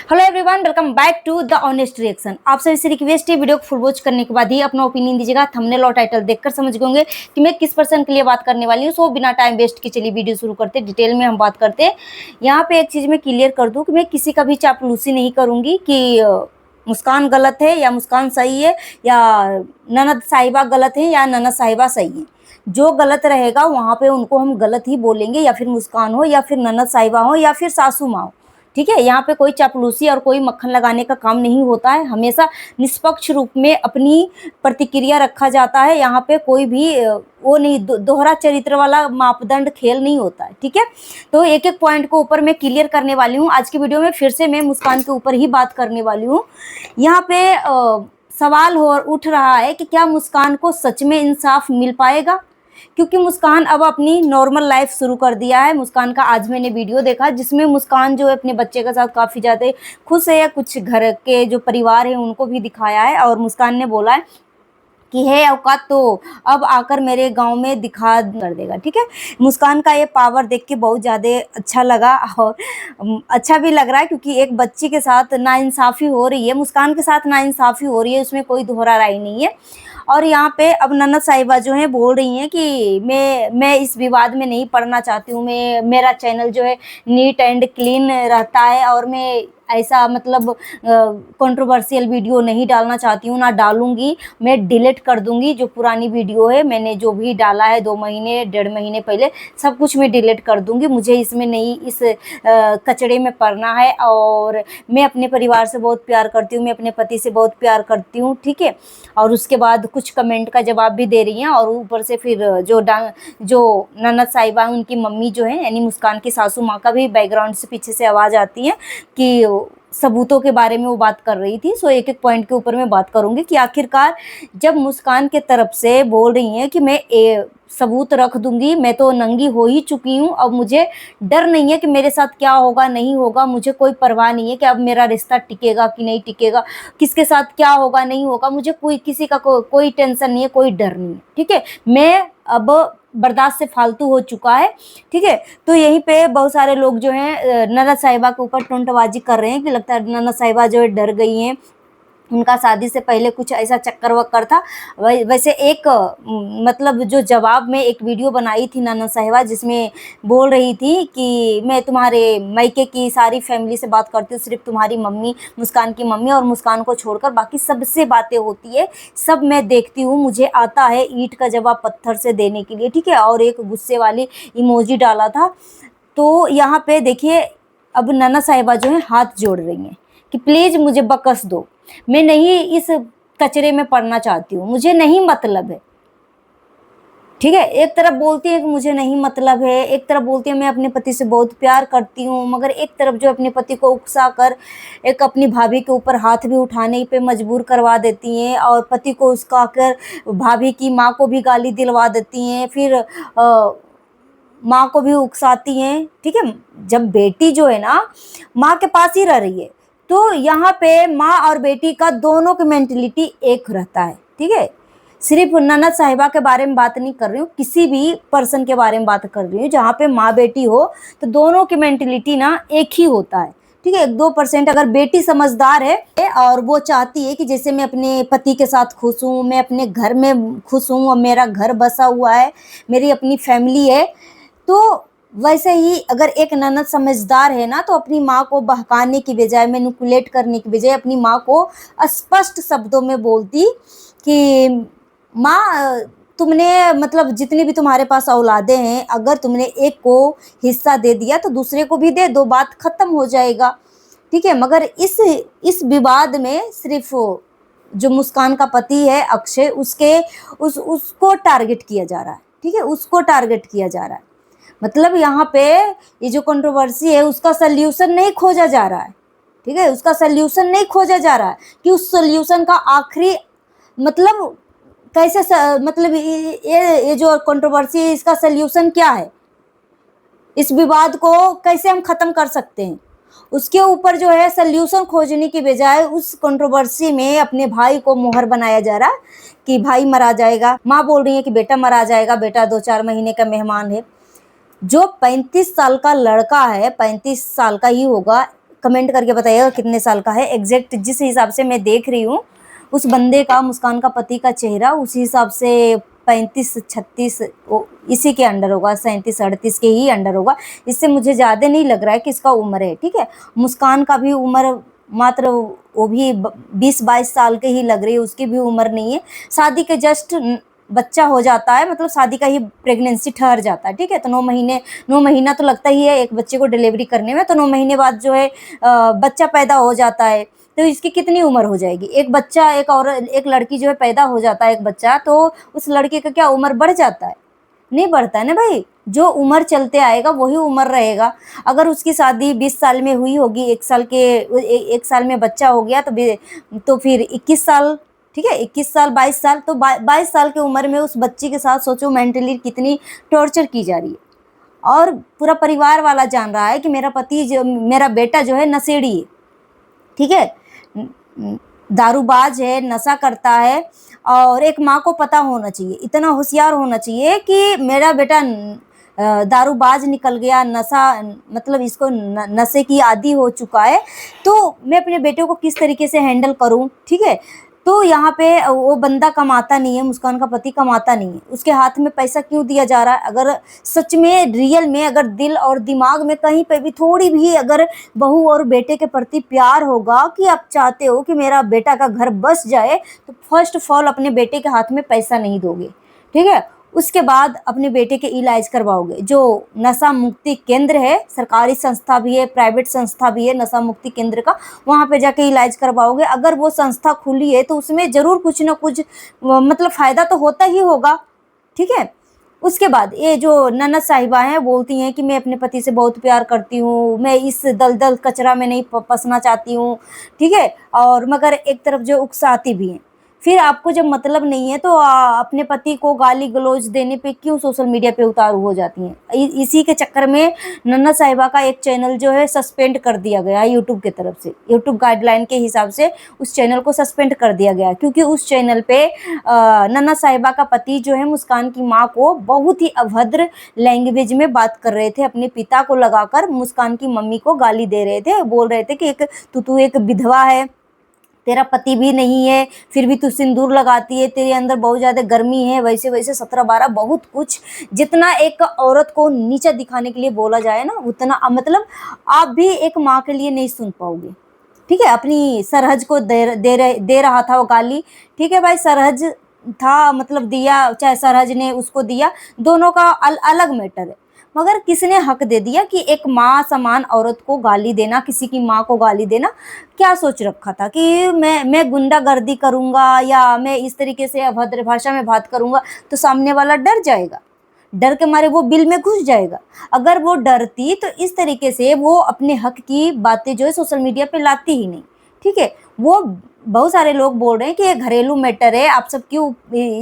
Hello everyone, welcome back to the honest reaction. आप सभी से रिक्वेस्ट है, वीडियो को फुल वॉच करने के बाद ही अपना ओपिनियन दीजिएगा। थंबनेल और टाइटल देखकर समझ गए होंगे कि मैं किस पर्सन के लिए बात करने वाली हूँ। सो बिना टाइम वेस्ट के चलिए वीडियो शुरू करते, डिटेल में हम बात करते हैं। यहाँ पे एक चीज़ मैं क्लियर कर दूँ कि मैं किसी का भी चापलूसी नहीं करूँगी कि मुस्कान गलत है या मुस्कान सही है, या ननद साहिबा गलत है या ननद साहिबा सही है। जो गलत रहेगा वहाँ पे उनको हम गलत ही बोलेंगे, या फिर मुस्कान हो या फिर ननद साहिबा हो या फिर सासू माँ हो। ठीक है, यहाँ पे कोई चापलूसी और कोई मक्खन लगाने का काम नहीं होता है। हमेशा निष्पक्ष रूप में अपनी प्रतिक्रिया रखा जाता है। यहाँ पे कोई भी वो नहीं, दोहरा चरित्र वाला मापदंड खेल नहीं होता है। ठीक है, तो एक एक पॉइंट को ऊपर मैं क्लियर करने वाली हूँ आज की वीडियो में। फिर से मैं मुस्कान के ऊपर ही बात करने वाली हूँ। यहाँ पे सवाल उठ रहा है कि क्या मुस्कान को सच में इंसाफ मिल पाएगा, क्योंकि मुस्कान अब अपनी नॉर्मल लाइफ शुरू कर दिया है। मुस्कान का आज मैंने वीडियो देखा जिसमें मुस्कान जो है अपने बच्चे के साथ काफ़ी ज़्यादा खुश है, या कुछ घर के जो परिवार है उनको भी दिखाया है, और मुस्कान ने बोला है कि है औकात तो अब आकर मेरे गांव में दिखा कर देगा। ठीक है, मुस्कान का ये पावर देख के बहुत ज़्यादा अच्छा लगा, और अच्छा भी लग रहा है, क्योंकि एक बच्ची के साथ नाइंसाफ़ी हो रही है, मुस्कान के साथ नाइंसाफ़ी हो रही है, उसमें कोई दोहरा राय नहीं है। और यहाँ पे अब ननद साहिबा जो है बोल रही हैं कि मैं इस विवाद में नहीं पड़ना चाहती हूँ। मेरा चैनल जो है नीट एंड क्लीन रहता है, और मैं ऐसा मतलब कंट्रोवर्शियल वीडियो नहीं डालना चाहती हूँ, ना डालूंगी। मैं डिलीट कर दूंगी जो पुरानी वीडियो है, मैंने जो भी डाला है 2 महीने 1.5 महीने पहले, सब कुछ मैं डिलीट कर दूंगी। मुझे इसमें नहीं, इस कचड़े में पड़ना है। और मैं अपने परिवार से बहुत प्यार करती हूँ, मैं अपने पति से बहुत प्यार करती हूँ। ठीक है, और उसके बाद कुछ कमेंट का जवाब भी दे रही हैं, और ऊपर से फिर जो ननद साहिबा उनकी मम्मी जो है, यानी मुस्कान की सासू माँ का भी बैकग्राउंड से पीछे से आवाज़ आती है कि सबूतों के बारे में वो बात कर रही थी। सो एक एक पॉइंट के ऊपर मैं बात करूंगी कि आखिरकार जब मुस्कान के तरफ से बोल रही हैं कि मैं सबूत रख दूंगी, मैं तो नंगी हो ही चुकी हूँ, अब मुझे डर नहीं है कि मेरे साथ क्या होगा नहीं होगा, मुझे कोई परवाह नहीं है कि अब मेरा रिश्ता टिकेगा कि नहीं टिकेगा, किसके साथ क्या होगा नहीं होगा, मुझे कोई किसी का कोई टेंशन नहीं है, कोई डर नहीं है। ठीक है, मैं अब बर्दाश्त से फालतू हो चुका है। ठीक है, तो यहीं पे बहुत सारे लोग जो हैं ननद साहिबा के ऊपर टोंटबाजी कर रहे हैं कि लगता है ननद साहिबा जो है डर गई हैं, उनका शादी से पहले कुछ ऐसा चक्कर वक्कर था। वैसे एक मतलब जो जवाब में एक वीडियो बनाई थी ननद साहिबा, जिसमें बोल रही थी कि मैं तुम्हारे मायके की सारी फैमिली से बात करती हूँ, सिर्फ तुम्हारी मम्मी, मुस्कान की मम्मी और मुस्कान को छोड़कर बाकी सबसे बातें होती है, सब मैं देखती हूँ, मुझे आता है ईंट का जवाब पत्थर से देने के लिए। ठीक है, और एक गुस्से वाली इमोजी डाला था। तो यहाँ पे देखिए, अब ननद साहिबा जो है हाथ जोड़ रही हैं कि प्लीज़ मुझे बकस दो, मैं नहीं इस कचरे में पड़ना चाहती हूँ, मुझे नहीं मतलब है। ठीक है, एक तरफ बोलती है कि मुझे नहीं मतलब है, एक तरफ बोलती है मैं अपने पति से बहुत प्यार करती हूँ, मगर एक तरफ जो अपने पति को उकसा कर एक अपनी भाभी के ऊपर हाथ भी उठाने पे मजबूर करवा देती हैं, और पति को उसका कर भाभी की माँ को भी गाली दिलवा देती हैं, फिर माँ को भी उकसाती हैं। ठीक है, जब बेटी जो है ना माँ के पास ही रह रही है, तो यहाँ पे माँ और बेटी का दोनों की मेंटलिटी एक रहता है। ठीक है, सिर्फ ननद साहिबा के बारे में बात नहीं कर रही हूँ, किसी भी पर्सन के बारे में बात कर रही हूँ। जहाँ पे माँ बेटी हो तो दोनों की मेंटलिटी ना एक ही होता है। ठीक है, 1-2% अगर बेटी समझदार है और वो चाहती है कि जैसे मैं अपने पति के साथ खुश हूँ, मैं अपने घर में खुश हूँ, और मेरा घर बसा हुआ है, मेरी अपनी फैमिली है, तो वैसे ही अगर एक ननद समझदार है ना, तो अपनी माँ को बहकाने की बजाय, मैनिपुलेट करने की बजाय अपनी माँ को स्पष्ट शब्दों में बोलती कि माँ, तुमने मतलब जितनी भी तुम्हारे पास औलादे हैं, अगर तुमने एक को हिस्सा दे दिया तो दूसरे को भी दे दो, बात खत्म हो जाएगा। ठीक है, मगर इस विवाद में सिर्फ जो मुस्कान का पति है अक्षय, उसको टारगेट किया जा रहा है। ठीक है, उसको टारगेट किया जा रहा है। मतलब यहाँ पे ये जो कंट्रोवर्सी है उसका सल्यूशन नहीं खोजा जा रहा है। ठीक है, उसका सल्यूशन नहीं खोजा जा रहा है कि उस सल्यूशन का आखिरी मतलब कैसे मतलब ये जो कंट्रोवर्सी है इसका सल्यूशन क्या है, इस विवाद को कैसे हम खत्म कर सकते हैं, उसके ऊपर जो है सल्यूशन खोजने की बजाय उस कंट्रोवर्सी में अपने भाई को मोहर बनाया जा रहा है कि भाई मरा जाएगा। माँ बोल रही है कि बेटा मरा जाएगा, बेटा 2-4 महीने का मेहमान है। जो 35 साल का लड़का है, 35 साल का ही होगा, कमेंट करके बताइएगा कितने साल का है एग्जैक्ट। जिस हिसाब से मैं देख रही हूँ उस बंदे का, मुस्कान का पति का चेहरा, उसी हिसाब से 35-36 इसी के अंडर होगा, 37-38 के ही अंडर होगा। इससे मुझे ज़्यादा नहीं लग रहा है कि इसका उम्र है। ठीक है, मुस्कान का भी उम्र मात्र वो भी 20-22 साल के ही लग रही है, उसकी भी उम्र नहीं है। शादी के जस्ट बच्चा हो जाता है, मतलब शादी का ही प्रेगनेंसी ठहर जाता है। ठीक है, तो 9 महीना तो लगता ही है एक बच्चे को डिलीवरी करने में, तो 9 महीने बाद जो है बच्चा पैदा हो जाता है। तो इसकी कितनी उम्र हो जाएगी? एक बच्चा, एक लड़की जो है पैदा हो जाता है एक बच्चा, तो उस लड़के का क्या उम्र बढ़ जाता है? नहीं बढ़ता है ना भाई। जो उम्र चलते आएगा वही उम्र रहेगा। अगर उसकी शादी 20 साल में हुई होगी, एक साल में बच्चा हो गया तो फिर 21 साल, ठीक है, 21 साल 22 साल, तो 22 साल की उम्र में उस बच्ची के साथ सोचो मेंटली कितनी टॉर्चर की जा रही है। और पूरा परिवार वाला जान रहा है कि मेरा बेटा जो है नशेड़ी है। ठीक है, दारूबाज है, नशा करता है। और एक माँ को पता होना चाहिए, इतना होशियार होना चाहिए कि मेरा बेटा दारूबाज निकल गया, नशा मतलब इसको नशे की आदी हो चुका है, तो मैं अपने बेटे को किस तरीके से हैंडल करूं। ठीक है, तो यहाँ पे वो बंदा कमाता नहीं है, मुस्कान का पति कमाता नहीं है, उसके हाथ में पैसा क्यों दिया जा रहा है? अगर सच में रियल में अगर दिल और दिमाग में कहीं पे भी थोड़ी भी अगर बहू और बेटे के प्रति प्यार होगा कि आप चाहते हो कि मेरा बेटा का घर बस जाए, तो फर्स्ट ऑफ ऑल अपने बेटे के हाथ में पैसा नहीं दोगे। ठीक है, उसके बाद अपने बेटे के इलाज करवाओगे। जो नशा मुक्ति केंद्र है, सरकारी संस्था भी है, प्राइवेट संस्था भी है नशा मुक्ति केंद्र का, वहाँ पे जाके इलाज करवाओगे। अगर वो संस्था खुली है तो उसमें ज़रूर कुछ ना कुछ मतलब फ़ायदा तो होता ही होगा। ठीक है, उसके बाद ये जो ननद साहिबा हैं बोलती हैं कि मैं अपने पति से बहुत प्यार करती हूँ, मैं इस दलदल कचरा में नहीं फंसना चाहती हूँ। ठीक है, और मगर एक तरफ जो उकसाती भी हैं। फिर आपको जब मतलब नहीं है तो अपने पति को गाली गलौज देने पे क्यों सोशल मीडिया पे उतारू हो जाती हैं? इसी के चक्कर में नन्ना साहिबा का एक चैनल जो है सस्पेंड कर दिया गया है यूट्यूब की तरफ से। यूट्यूब गाइडलाइन के हिसाब से उस चैनल को सस्पेंड कर दिया गया, क्योंकि उस चैनल पे नन्ना साहिबा का पति जो है मुस्कान की माँ को बहुत ही अभद्र लैंग्वेज में बात कर रहे थे, अपने पिता को लगाकर मुस्कान की मम्मी को गाली दे रहे थे, बोल रहे थे कि तू एक विधवा है, तेरा पति भी नहीं है, फिर भी तू सिंदूर लगाती है, तेरे अंदर बहुत ज़्यादा गर्मी है, वैसे वैसे 17-12 बहुत कुछ। जितना एक औरत को नीचा दिखाने के लिए बोला जाए ना, उतना मतलब आप भी एक माँ के लिए नहीं सुन पाओगे। ठीक है, अपनी सरहज को दे रहा था वो गाली। ठीक है भाई, सरहज था मतलब दिया, चाहे सरहज ने उसको दिया, दोनों का अलग मैटर है। मगर किसने हक दे दिया कि एक माँ समान औरत को गाली देना, किसी की माँ को गाली देना? क्या सोच रखा था कि मैं गुंडागर्दी करूँगा या मैं इस तरीके से अभद्र भाषा में बात करूँगा तो सामने वाला डर जाएगा, डर के मारे वो बिल में घुस जाएगा। अगर वो डरती तो इस तरीके से वो अपने हक की बातें जो है सोशल मीडिया पे लाती ही नहीं। ठीक है, वो बहुत सारे लोग बोल रहे हैं कि ये घरेलू मैटर है, आप सब क्यों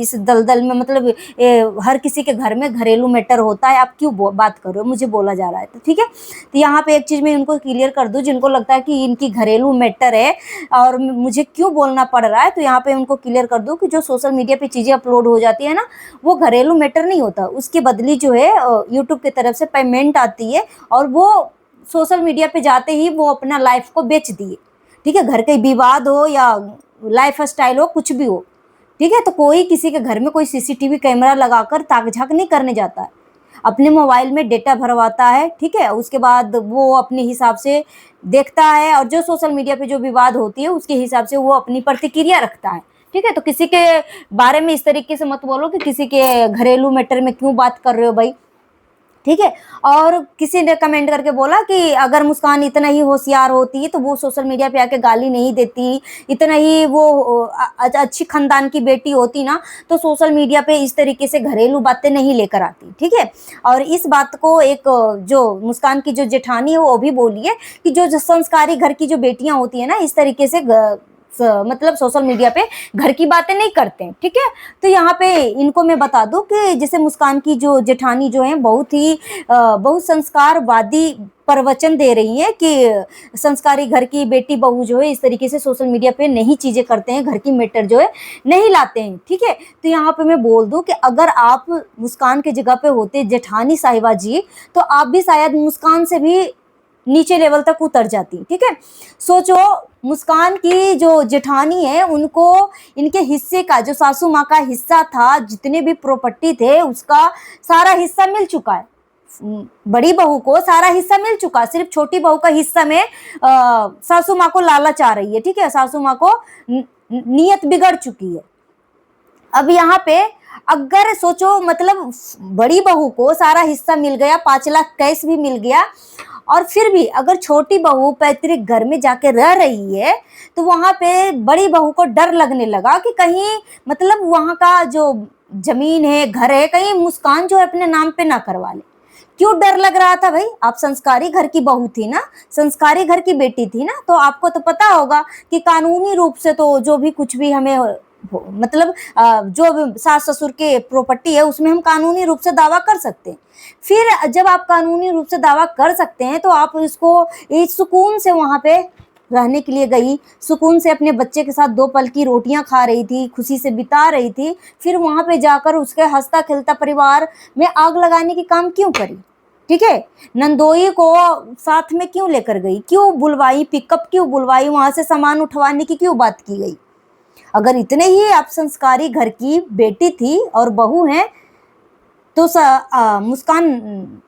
इस दलदल में, मतलब हर किसी के घर में घरेलू मैटर होता है, आप क्यों बात कर रहे हो, मुझे बोला जा रहा है। तो ठीक है, तो यहाँ पे एक चीज़ मैं इनको क्लियर कर दूँ, जिनको लगता है कि इनकी घरेलू मैटर है और मुझे क्यों बोलना पड़ रहा है, तो यहाँ पे उनको क्लियर कर दूँ कि जो सोशल मीडिया पे चीज़ें अपलोड हो जाती है ना, वो घरेलू मैटर नहीं होता। उसके बदली जो है यूट्यूब की तरफ से पेमेंट आती है और वो सोशल मीडिया पे जाते ही वो अपना लाइफ को बेच दिए। ठीक है, घर के विवाद हो या लाइफ स्टाइल हो, कुछ भी हो। ठीक है, तो कोई किसी के घर में कोई सीसीटीवी कैमरा लगाकर ताक झाक नहीं करने जाता है, अपने मोबाइल में डेटा भरवाता है। ठीक है, उसके बाद वो अपने हिसाब से देखता है और जो सोशल मीडिया पे जो विवाद होती है उसके हिसाब से वो अपनी प्रतिक्रिया रखता है। ठीक है, तो किसी के बारे में इस तरीके से मत बोलो कि किसी के घरेलू मैटर में क्यों बात कर रहे हो भाई। ठीक है, और किसी ने कमेंट करके बोला कि अगर मुस्कान इतना ही होशियार होती तो वो सोशल मीडिया पे आके गाली नहीं देती, इतना ही वो अच्छी खानदान की बेटी होती ना तो सोशल मीडिया पे इस तरीके से घरेलू बातें नहीं लेकर आती। ठीक है, और इस बात को एक जो मुस्कान की जो जेठानी है वो भी बोली है कि जो संस्कारी घर की जो बेटियां होती है ना, इस तरीके से मतलब सोशल मीडिया पे घर की बातें नहीं करते हैं। ठीक है, तो यहाँ पे इनको मैं बता दूं कि जैसे मुस्कान की जो जेठानी जो है बहुत संस्कारवादी प्रवचन दे रही है कि संस्कारी घर की बेटी बहू जो है इस तरीके से सोशल मीडिया पे नहीं चीजें करते हैं, घर की मैटर जो है नहीं लाते हैं। ठीक है, तो यहाँ पे मैं बोल दूं कि अगर आप मुस्कान के जगह पे होते जेठानी साहिबा जी, तो आप भी शायद मुस्कान से भी नीचे लेवल तक उतर जाती। ठीक है, सोचो मुस्कान की जो जेठानी है उनको इनके हिस्से का, जो सासू माँ का हिस्सा था, जितने भी प्रॉपर्टी थे उसका सारा हिस्सा मिल चुका है। बड़ी बहू को सारा हिस्सा मिल चुका, सिर्फ छोटी बहू का हिस्सा में सासू माँ को लालच आ रही है। ठीक है, सासू माँ को नीयत बिगड़ चुकी है। अब यहाँ पे अगर सोचो, मतलब बड़ी बहू को सारा हिस्सा मिल गया, 5 लाख कैश भी मिल गया, और फिर भी अगर छोटी बहू पैतृक घर में जाके रह रही है तो वहां पे बड़ी बहू को डर लगने लगा कि कहीं मतलब वहां का जो जमीन है, घर है, कहीं मुस्कान जो है अपने नाम पे ना करवा ले। क्यों डर लग रहा था भाई? आप संस्कारी घर की बहू थी ना, संस्कारी घर की बेटी थी ना, तो आपको तो पता होगा कि कानूनी रूप से तो जो भी कुछ भी हमें मतलब जो सास ससुर के प्रॉपर्टी है उसमें हम कानूनी रूप से दावा कर सकते हैं। फिर जब आप कानूनी रूप से दावा कर सकते हैं तो आप इसको इस सुकून से वहां पे रहने के लिए गई, सुकून से अपने बच्चे के साथ 2 पल की रोटियां खा रही थी, खुशी से बिता रही थी, फिर वहां पे जाकर उसके हंसता खेलता परिवार में आग लगाने की काम क्यों करी? ठीक है, नंदोई को साथ में क्यों लेकर गई, क्यों बुलवाई, पिकअप क्यों बुलवाई, वहां से सामान उठवाने की क्यों बात की गई? अगर इतने ही आप संस्कारी घर की बेटी थी और बहू हैं तो मुस्कान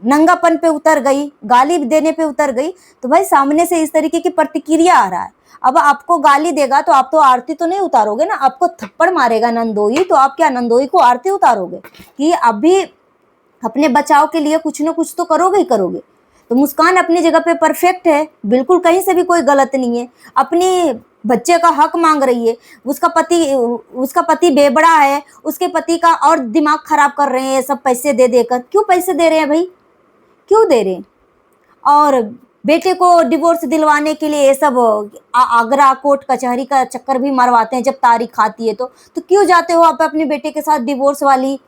नंगापन पे उतर गई, गाली देने पे उतर गई, तो भाई सामने से इस तरीके की प्रतिक्रिया आ रहा है। अब आपको गाली देगा तो आप तो आरती तो नहीं उतारोगे ना, आपको थप्पड़ मारेगा नंदोई तो आप क्या नंदोई को आरती उतारोगे कि अभी अपने बचाव के लिए कुछ ना कुछ तो करोगे ही करोगे। तो मुस्कान अपनी जगह पे परफेक्ट है, बिल्कुल कहीं से भी कोई गलत नहीं है, अपनी बच्चे का हक मांग रही है। उसका पति बेबड़ा है, उसके पति का और दिमाग खराब कर रहे हैं सब पैसे दे देकर। क्यों पैसे दे रहे हैं भाई, क्यों दे रहे हैं? और बेटे को डिवोर्स दिलवाने के लिए ये सब आगरा कोर्ट कचहरी का चक्कर भी मरवाते हैं जब तारीख आती है तो क्यों जाते हो आप अपने बेटे के साथ डिवोर्स वाली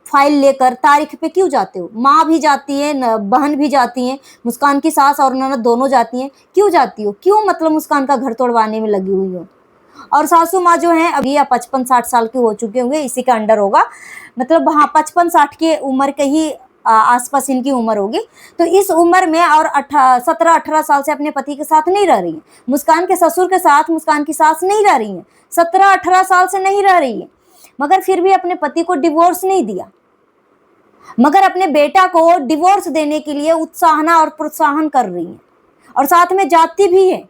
फाइल लेकर? तारीख पे क्यों जाते हो? माँ भी जाती है, बहन भी जाती है, मुस्कान की सास और ननद दोनों जाती हैं, क्यों जाती हो? क्यों मतलब मुस्कान का घर तोड़वाने में लगी हुई हो? और सासू माँ जो है अभी या 55-60 साल के हो चुके होंगे, इसी के अंडर होगा, मतलब हाँ 55-60 की उम्र के ही आसपास इनकी उम्र होगी। तो इस उम्र में और 17-18 साल से अपने पति के साथ नहीं रह रही है। मुस्कान के ससुर के साथ मुस्कान की सास नहीं रह रही है, 17-18 साल से नहीं रह रही है, मगर फिर भी अपने पति को डिवोर्स नहीं दिया, मगर अपने बेटा को डिवोर्स देने के लिए उत्साहना और प्रोत्साहन कर रही है और साथ में जाती भी है।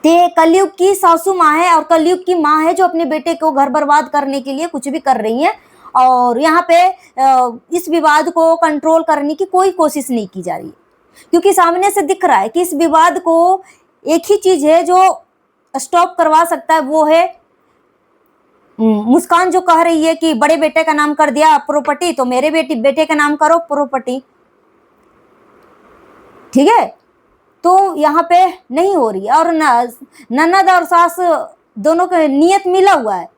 ते कलयुग की सासू माँ है और कलयुग की माँ है जो अपने बेटे को घर बर्बाद करने के लिए कुछ भी कर रही है। और यहाँ पे इस विवाद को कंट्रोल करने की कोई कोशिश नहीं की जा रही, क्योंकि सामने से दिख रहा है कि इस विवाद को एक ही चीज है जो स्टॉप करवा सकता है, वो है मुस्कान जो कह रही है कि बड़े बेटे का नाम कर दिया प्रॉपर्टी तो मेरे बेटे का नाम करो प्रॉपर्टी। ठीक है, तो यहाँ पे नहीं हो रही है। और ननद और सास दोनों का नियत मिला हुआ है।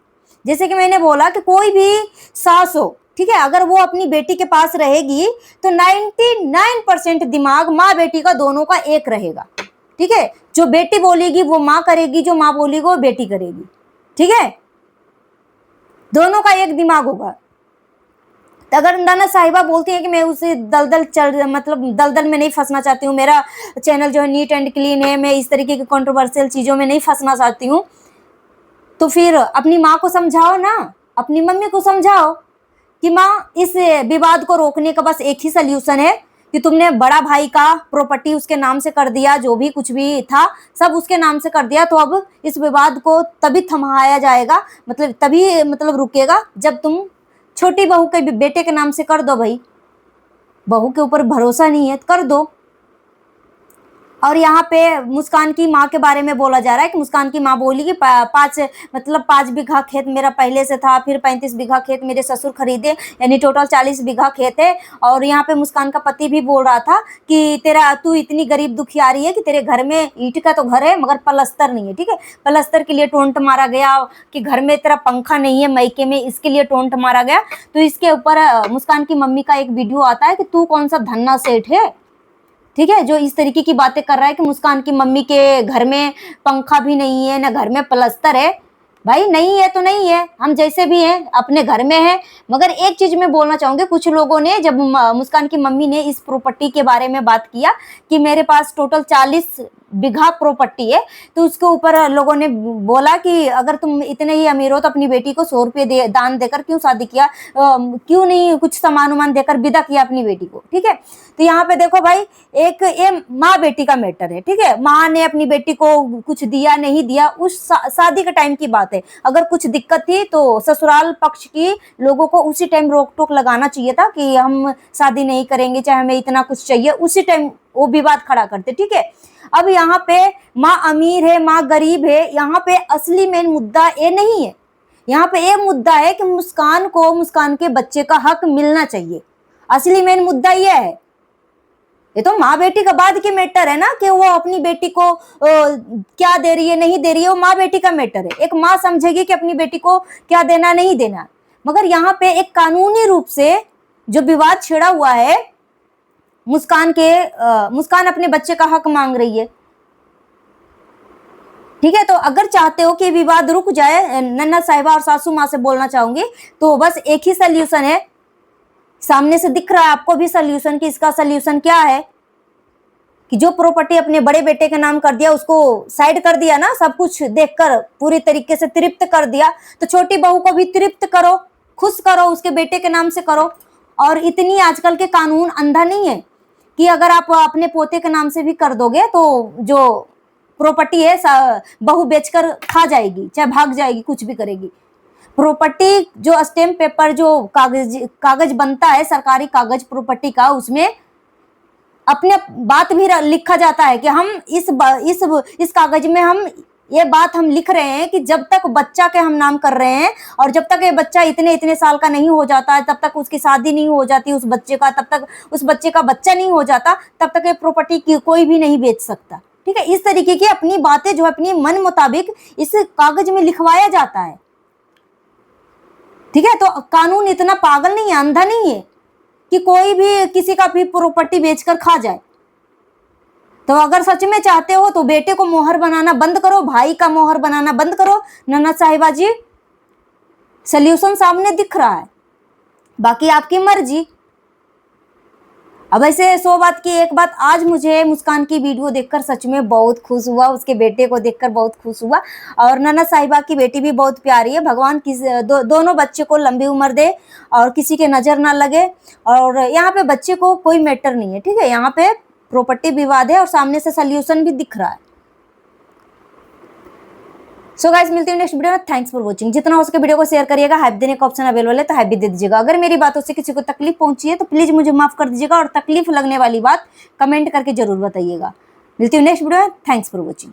जैसे कि मैंने बोला कि कोई भी सास हो, ठीक है, अगर वो अपनी बेटी के पास रहेगी तो 99% दिमाग माँ बेटी का दोनों का एक रहेगा। ठीक है, जो बेटी बोलेगी वो माँ करेगी, जो माँ बोलेगी वो बेटी करेगी। ठीक है, दोनों का एक दिमाग होगा। तो अगर ननद साहिबा बोलती है कि मैं उसे दलदल में नहीं फंसना चाहती हूँ, मेरा चैनल जो है नीट एंड क्लीन है, मैं इस तरीके की कंट्रोवर्शियल चीजों में नहीं फंसना चाहती हूँ, तो फिर अपनी माँ को समझाओ ना, अपनी मम्मी को समझाओ कि माँ इस विवाद को रोकने का बस एक ही सल्यूशन है कि तुमने बड़ा भाई का प्रॉपर्टी उसके नाम से कर दिया, जो भी कुछ भी था सब उसके नाम से कर दिया, तो अब इस विवाद को तभी थमाया जाएगा, मतलब तभी मतलब रुकेगा जब तुम छोटी बहू के बेटे के नाम से कर दो। भाई बहू के ऊपर भरोसा नहीं है, कर दो। और यहाँ पे मुस्कान की माँ के बारे में बोला जा रहा है कि मुस्कान की माँ बोली कि 5 बीघा खेत मेरा पहले से था, फिर 35 बीघा खेत मेरे ससुर खरीदे, यानी टोटल 40 बीघा खेत है। और यहाँ पे मुस्कान का पति भी बोल रहा था कि तू इतनी गरीब दुखियारी है कि तेरे घर में ईंट का तो घर है मगर पलस्तर नहीं है। ठीक है, पलस्तर के लिए टोंट मारा गया कि घर में तेरा पंखा नहीं है मायके में, इसके लिए टोंट मारा गया। तो इसके ऊपर मुस्कान की मम्मी का एक वीडियो आता है कि तू कौन सा धन्ना सेठ है, ठीक है, जो इस तरीके की बातें कर रहा है कि मुस्कान की मम्मी के घर में पंखा भी नहीं है, ना घर में प्लस्तर है, भाई नहीं है तो नहीं है, हम जैसे भी हैं अपने घर में हैं। मगर एक चीज मैं बोलना चाहूंगी, कुछ लोगों ने जब मुस्कान की मम्मी ने इस प्रॉपर्टी के बारे में बात किया कि मेरे पास टोटल 40 बीघा प्रॉपर्टी है, तो उसके ऊपर लोगों ने बोला कि अगर तुम इतने ही अमीर हो तो अपनी बेटी को 100 रुपये दान देकर क्यों शादी किया, क्यों नहीं कुछ सामान उमान देकर विदा किया अपनी बेटी को। ठीक है, तो यहाँ पे देखो भाई, एक ये माँ बेटी का मैटर है। ठीक है, माँ ने अपनी बेटी को कुछ दिया नहीं दिया उस शादी के टाइम की बात है। अगर कुछ दिक्कत थी तो ससुराल पक्ष की लोगों को उसी टाइम रोक टोक लगाना चाहिए था कि हम शादी नहीं करेंगे, चाहे हमें इतना कुछ चाहिए, उसी टाइम वो विवाद खड़ा करते। ठीक है, अब यहाँ पे माँ अमीर है माँ गरीब है, यहाँ पे असली मेन मुद्दा ये नहीं है। यहाँ पे ये मुद्दा है कि मुस्कान को मुस्कान के बच्चे का हक मिलना चाहिए। असली मेन मुद्दा ये है। ये तो माँ बेटी का बाद की मैटर है ना कि वो अपनी बेटी को क्या दे रही है नहीं दे रही है, वो माँ बेटी का मैटर है। एक माँ समझेगी कि अपनी बेटी को क्या देना नहीं देना। मगर यहाँ पे एक कानूनी रूप से जो विवाद छिड़ा हुआ है, मुस्कान अपने बच्चे का हक मांग रही है। ठीक है, तो अगर चाहते हो कि विवाद रुक जाए, नन्ना साहिबा और सासू माँ से बोलना चाहूंगी, तो बस एक ही सोल्यूशन है, सामने से दिख रहा है आपको भी सोल्यूशन कि इसका सोल्यूशन क्या है कि जो प्रॉपर्टी अपने बड़े बेटे के नाम कर दिया उसको साइड कर दिया ना, सब कुछ देखकर पूरी तरीके से तृप्त कर दिया, तो छोटी बहू को भी तृप्त करो, खुश करो, उसके बेटे के नाम से करो। और इतनी आजकल के कानून अंधा नहीं है कि अगर आप अपने पोते के नाम से भी कर दोगे तो जो प्रॉपर्टी है बहू बेचकर खा जाएगी, चाहे भाग जाएगी, कुछ भी करेगी। प्रॉपर्टी जो स्टैम्प पेपर जो कागज बनता है, सरकारी कागज प्रॉपर्टी का, उसमें अपने बात भी लिखा जाता है कि हम इस कागज में हम ये बात हम लिख रहे हैं कि जब तक बच्चा के हम नाम कर रहे हैं और जब तक ये बच्चा इतने साल का नहीं हो जाता है, तब तक उसकी शादी नहीं हो जाती उस बच्चे का, तब तक उस बच्चे का बच्चा नहीं हो जाता, तब तक ये प्रॉपर्टी कोई भी नहीं बेच सकता। ठीक है, इस तरीके की अपनी बातें जो अपनी मन मुताबिक इस कागज में लिखवाया जाता है। ठीक है, तो कानून इतना पागल नहीं है, अंधा नहीं है कि कोई भी किसी का भी प्रॉपर्टी बेचकर खा जाए। तो अगर सच में चाहते हो तो बेटे को मोहर बनाना बंद करो, भाई का मोहर बनाना बंद करो। नन्ना साहिबा जी, सोल्यूशन सामने दिख रहा है, बाकी आपकी मर्जी। अब ऐसे 100 बात की एक बात, आज मुझे मुस्कान की वीडियो देखकर सच में बहुत खुश हुआ, उसके बेटे को देखकर बहुत खुश हुआ। और नन्ना साहिबा की बेटी भी बहुत प्यारी है, भगवान दोनों बच्चे को लंबी उम्र दे और किसी के नजर ना लगे। और यहाँ पे बच्चे को कोई मैटर नहीं है। ठीक है, यहाँ पे प्रॉपर्टी विवाद है और सामने से सोल्यूशन भी दिख रहा है। सो गाइस, मिलती हूँ नेक्स्ट वीडियो में। Thanks for watching. जितना हो सके वीडियो को शेयर करिएगा, हाइप देने का ऑप्शन अवेलेबल है तो हाइप भी दे दीजिएगा। अगर मेरी बातों से किसी को तकलीफ पहुंची है तो प्लीज मुझे माफ कर दीजिएगा और तकलीफ लगने वाली बात कमेंट करके जरूर बताइएगा। मिलती हूँ नेक्स्ट वीडियो में। Thanks for watching.